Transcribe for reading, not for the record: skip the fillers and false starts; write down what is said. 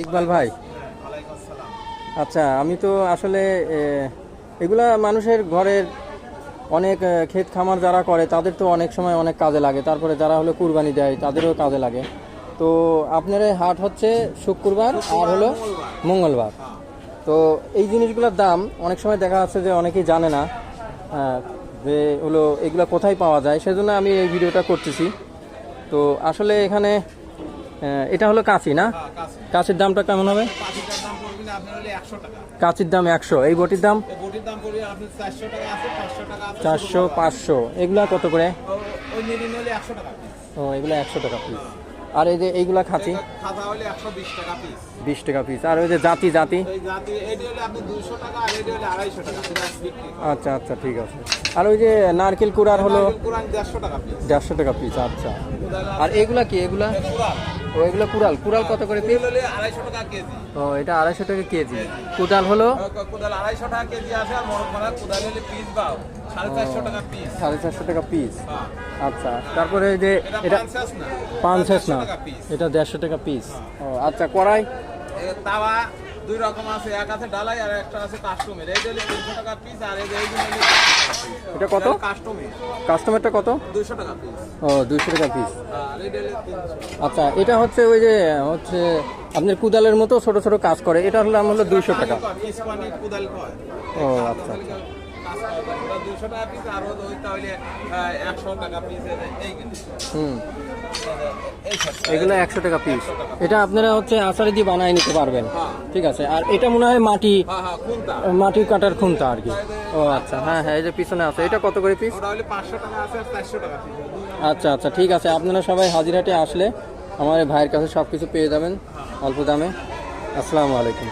ইকবাল ভাই, আচ্ছা আমি তো আসলে এগুলা মানুষের ঘরের অনেক ক্ষেত খামার যারা করে তাদের তো অনেক সময় অনেক কাজে লাগে, তারপরে যারা হলো কুরবানি দেয় তাদেরও কাজে লাগে। তো আপনার এই হাট হচ্ছে শুক্রবার আর হলো মঙ্গলবার। তো এই জিনিসগুলোর দাম অনেক সময় দেখা যাচ্ছে যে অনেকেই জানে না যে হলো এগুলো কোথায় পাওয়া যায়, সেজন্য আমি এই ভিডিওটা করতেছি। তো আসলে এখানে এটা হলো কাঁচি না, কাঁচির দামটা কেমন হবে? কাঁচির দাম 100, এই বটির দাম 400 500, এগুলা কত করে? ও এগুলো 100 টাকা পিস। আর এই যে এইগুলা খাঁচি 20 টাকা পিস। আর ওই যে জাতি জাতি আচ্ছা আচ্ছা ঠিক আছে। আর ওই যে নারকেল কুড়ার হলো 150 টাকা পিস। আচ্ছা, আর এগুলা কি? এগুলা ও এগুলো কুড়াল, কুড়াল কত করে পিস? 250 টাকা কেজি। ও এটা 250 টাকা কেজি। কুদাল হলো কুদাল 250 টাকা কেজি আছে, আর মরক মারা কুদাল হলে পিস পাও 450 টাকা পিস। 450 টাকা পিস। আচ্ছা, তারপরে এই যে এটা পাঁচশেষ না, এটা 150 টাকা পিস। ও আচ্ছা, কড়াই তাওয়া দুই রকম আছে, এক আছে ডালাই আর একটা আছে কাস্টমের। এই হলে 300 টাকা পিস, আর এই এটা কত? কাস্টমের। কাস্টমারটা কত? 200 টাকা পিস। ও 200 টাকা পিস। আর এই হলে 300। আচ্ছা, এটা হচ্ছে ওই যে হচ্ছে আপনার কুদালের মতো ছোট ছোট কাজ করে, এটা হলো হলো 200 টাকা। পিস পানি কুদাল কয়। ও আচ্ছা, 200 টাকা পিস, আর ওই তাহলে 100 টাকা পিস। এই হুম, এগুলো 100 টাকা পিস। এটা আপনারা হচ্ছে আচারে দিয়ে বানায় নিতে পারবেন। ঠিক আছে। আর এটা মনে হয় মাটি মাটি কাটার খুন্তা আর কি। ও আচ্ছা, হ্যাঁ হ্যাঁ, এই যে পিছনে আছে, এটা কত করে পিস? ওটা হলে 500 টাকা আছে, আর 400 টাকা পিস। আচ্ছা আচ্ছা ঠিক আছে, আপনারা সবাই হাজিরহাটে আসলে আমার এই ভাইয়ের কাছে সব কিছু পেয়ে যাবেন অল্প দামে। আসসালামু আলাইকুম।